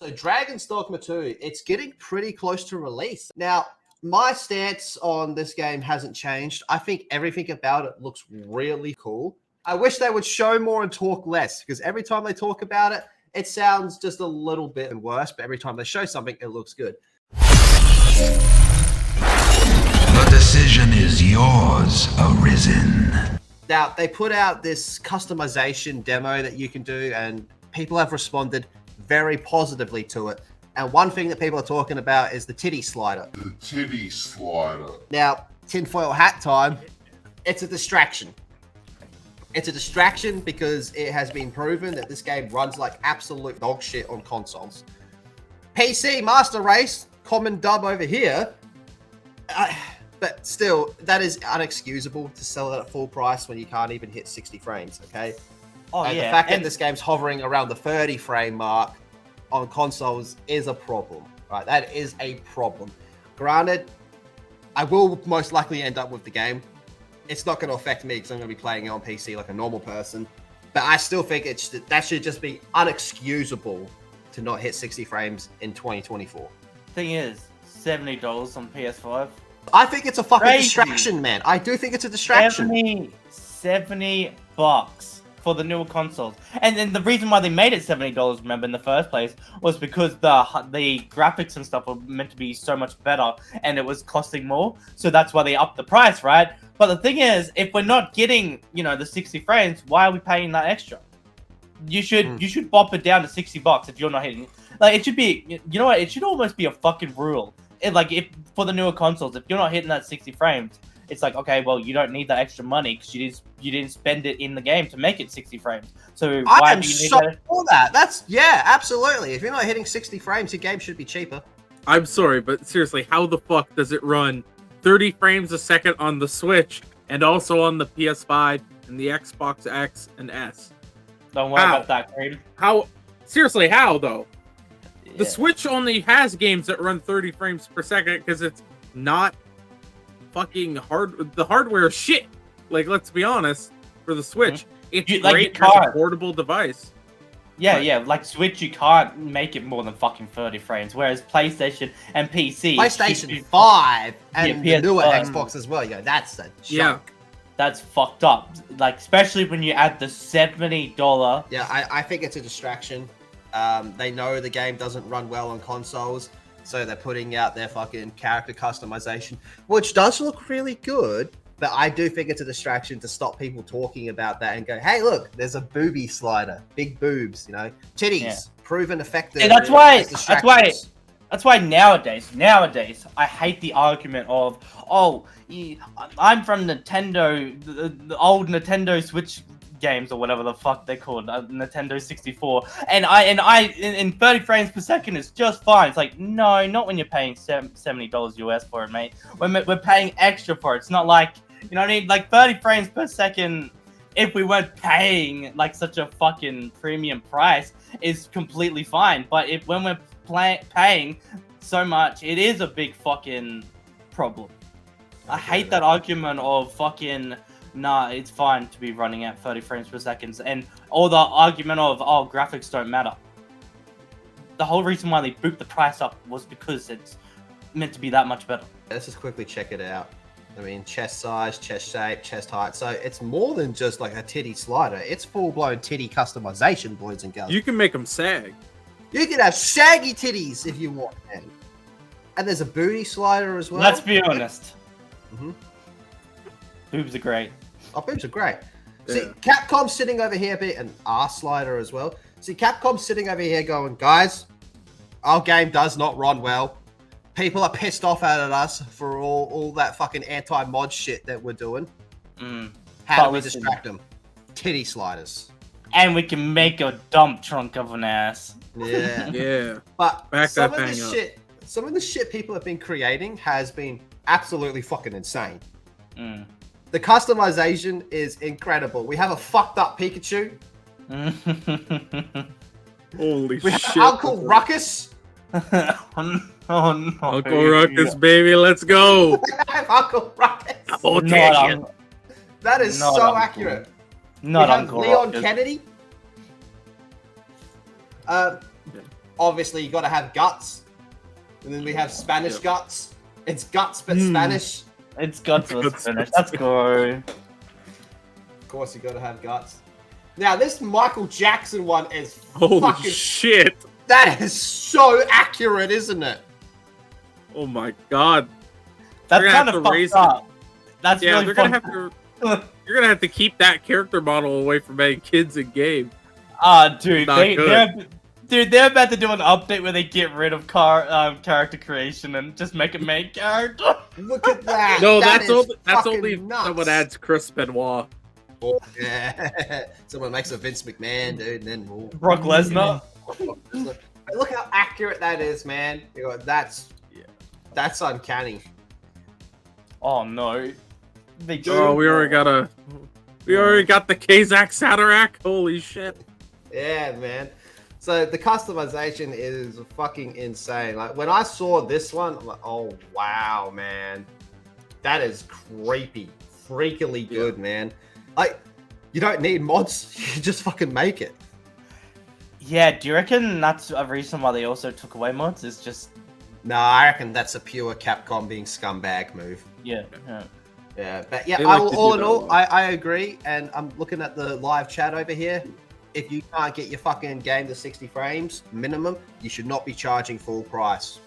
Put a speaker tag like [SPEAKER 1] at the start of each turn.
[SPEAKER 1] So Dragon's Dogma 2, it's getting pretty close to release. Now, my stance on this game hasn't changed. I think everything about it looks really cool. I wish they would show more and talk less, because every time they talk about it, it sounds just a little bit worse, but every time they show something, it looks good.
[SPEAKER 2] The decision is yours, Arisen.
[SPEAKER 1] Now, they put out this customization demo that you can do, and people have responded very positively to it. And one thing that people are talking about is the titty slider.
[SPEAKER 3] The titty slider.
[SPEAKER 1] Now, tinfoil hat time, it's a distraction. It's a distraction because it has been proven that this game runs like absolute dog shit on consoles. PC Master Race, common dub over here. But still, that is unexcusable to sell it at full price when you can't even hit 60 frames, okay?
[SPEAKER 4] Oh,
[SPEAKER 1] And
[SPEAKER 4] yeah.
[SPEAKER 1] the fact that this game's hovering around the 30 frame mark on consoles is a problem, right? That is a problem. Granted, I will most likely end up with the game. It's not going to affect me because I'm going to be playing it on PC like a normal person. But I still think that should just be unexcusable to not hit 60 frames in 2024.
[SPEAKER 4] Thing is, $70 on PS5.
[SPEAKER 1] I think it's a fucking
[SPEAKER 4] Crazy.
[SPEAKER 1] distraction, man. I do think it's a distraction.
[SPEAKER 4] $70 for the newer consoles. And then the reason why they made it $70, remember, in the first place, was because the graphics and stuff were meant to be so much better, and it was costing more. So that's why they upped the price, right? But the thing is, if we're not getting, the 60 frames, why are we paying that extra? You should bop it down to $60 if you're not hitting. Like, it should be, you know what? It should almost be a fucking rule. If for the newer consoles, if you're not hitting that 60 frames, it's like, okay, well, you don't need that extra money because you didn't spend it in the game to make it 60 frames. So why do you need that?
[SPEAKER 1] For that. That's absolutely. If you're not hitting 60 frames, your game should be cheaper.
[SPEAKER 5] I'm sorry, but seriously, how the fuck does it run 30 frames a second on the Switch and also on the PS5 and the Xbox X and S?
[SPEAKER 4] Don't worry about that, Cream.
[SPEAKER 5] How? Seriously, how though? The
[SPEAKER 4] Yeah.
[SPEAKER 5] Switch only has games that run 30 frames per second because it's not fucking hard. The hardware is shit. Like, let's be honest. For the Switch, it's
[SPEAKER 4] You- like,
[SPEAKER 5] great
[SPEAKER 4] you
[SPEAKER 5] as a
[SPEAKER 4] can't.
[SPEAKER 5] portable device.
[SPEAKER 4] Yeah, like Switch, you can't make it more than fucking 30 frames, whereas PlayStation and PC...
[SPEAKER 1] PlayStation 5 and
[SPEAKER 4] Yeah,
[SPEAKER 1] the newer
[SPEAKER 4] PS5.
[SPEAKER 1] Xbox as well. That's a
[SPEAKER 5] Yeah.
[SPEAKER 1] joke.
[SPEAKER 4] That's fucked up. Like, especially when you add the $70...
[SPEAKER 1] Yeah, I think it's a distraction. They know the game doesn't run well on consoles, so they're putting out their fucking character customization, which does look really good, but I do think it's a distraction to stop people talking about that and go, hey, look, there's a booby slider, big boobs, titties,
[SPEAKER 4] Yeah.
[SPEAKER 1] proven effective.
[SPEAKER 4] Yeah, that's why nowadays, I hate the argument of, I'm from Nintendo, the old Nintendo Switch games or whatever the fuck they're called, Nintendo 64, and in 30 frames per second is just fine. It's like, no, not when you're paying $70 US for it, mate. We're paying extra for it. It's not like, you know what I mean? Like 30 frames per second, if we weren't paying like such a fucking premium price, is completely fine. But when we're paying so much, it is a big fucking problem. I hate that argument of fucking, nah, it's fine to be running at 30 frames per second, and all the argument of, graphics don't matter. The whole reason why they booped the price up was because it's meant to be that much better.
[SPEAKER 1] Let's just quickly check it out. I mean, chest size, chest shape, chest height. So it's more than just like a titty slider. It's full-blown titty customization, boys and girls.
[SPEAKER 5] You can make them sag.
[SPEAKER 1] You can have shaggy titties if you want, man. And there's a booty slider as well.
[SPEAKER 4] Let's be honest.
[SPEAKER 1] Mhm.
[SPEAKER 4] Boobs are great.
[SPEAKER 1] Oh, boobs are great. See,
[SPEAKER 5] Yeah.
[SPEAKER 1] Capcom's sitting over here, an arse slider as well. See, Capcom's sitting over here going, guys, our game does not run well. People are pissed off at us for all that fucking anti-mod shit that we're doing. How do we
[SPEAKER 4] listen.
[SPEAKER 1] distract them? Titty sliders.
[SPEAKER 4] And we can make a dump trunk of an ass.
[SPEAKER 1] Yeah.
[SPEAKER 5] Yeah.
[SPEAKER 1] But
[SPEAKER 5] Back
[SPEAKER 1] some
[SPEAKER 5] that
[SPEAKER 1] of the
[SPEAKER 5] thing up.
[SPEAKER 1] shit, some of the shit people have been creating has been absolutely fucking insane.
[SPEAKER 4] Mm.
[SPEAKER 1] The customization is incredible. We have a fucked up Pikachu.
[SPEAKER 5] Holy
[SPEAKER 1] We have
[SPEAKER 5] shit.
[SPEAKER 1] Uncle Ruckus.
[SPEAKER 4] Oh no.
[SPEAKER 5] Uncle Ruckus, baby, let's go.
[SPEAKER 1] We have Uncle Ruckus.
[SPEAKER 5] Oh,
[SPEAKER 4] Not un-
[SPEAKER 1] That is
[SPEAKER 4] Not
[SPEAKER 1] so
[SPEAKER 4] Uncle.
[SPEAKER 1] accurate.
[SPEAKER 4] Not
[SPEAKER 1] we have
[SPEAKER 4] Uncle
[SPEAKER 1] Leon
[SPEAKER 4] Ruckus.
[SPEAKER 1] Kennedy. obviously you got to have guts, and then we have Spanish
[SPEAKER 5] Yep.
[SPEAKER 1] guts. It's guts but Spanish.
[SPEAKER 4] It's guts with finish. Let's go.
[SPEAKER 1] Of course, you got to have guts. Now this Michael Jackson one is
[SPEAKER 5] Holy
[SPEAKER 1] fucking.
[SPEAKER 5] shit!
[SPEAKER 1] That is so accurate, isn't it?
[SPEAKER 5] Oh my god!
[SPEAKER 4] That's
[SPEAKER 5] They're gonna
[SPEAKER 4] kind
[SPEAKER 5] have
[SPEAKER 4] of
[SPEAKER 5] to raise
[SPEAKER 4] fucked up. That's
[SPEAKER 5] Yeah,
[SPEAKER 4] really
[SPEAKER 5] they're gonna
[SPEAKER 4] fucked
[SPEAKER 5] have to. You're gonna have to keep that character model away from any kids in game.
[SPEAKER 4] Dude,
[SPEAKER 5] Not
[SPEAKER 4] they're about to do an update where they get rid of character creation and just make a main character.
[SPEAKER 1] Look at that.
[SPEAKER 5] No,
[SPEAKER 1] That
[SPEAKER 5] that's
[SPEAKER 1] is
[SPEAKER 5] only
[SPEAKER 1] fucking
[SPEAKER 5] if
[SPEAKER 1] nuts.
[SPEAKER 5] someone adds Chris Benoit.
[SPEAKER 1] Oh, yeah. Someone makes a Vince McMahon, dude, and then
[SPEAKER 4] Brock Lesnar.
[SPEAKER 1] Look how accurate that is, man. You know, that's uncanny.
[SPEAKER 4] Oh no. They do.
[SPEAKER 5] Oh, we already got the Kazak Sadarak. Holy shit!
[SPEAKER 1] Yeah, man. So the customization is fucking insane. Like when I saw this one, I'm like, oh wow, man, that is creepy, freakily good, man. Like you don't need mods, you just fucking make it.
[SPEAKER 4] Yeah, do you reckon that's a reason why they also took away mods? It's just
[SPEAKER 1] No, I reckon that's a pure Capcom being scumbag move.
[SPEAKER 4] yeah.
[SPEAKER 1] Yeah, but yeah,
[SPEAKER 5] They like to do
[SPEAKER 1] all in
[SPEAKER 5] that a
[SPEAKER 1] all,
[SPEAKER 5] lot.
[SPEAKER 1] I agree, and I'm looking at the live chat over here. If you can't get your fucking game to 60 frames minimum, you should not be charging full price.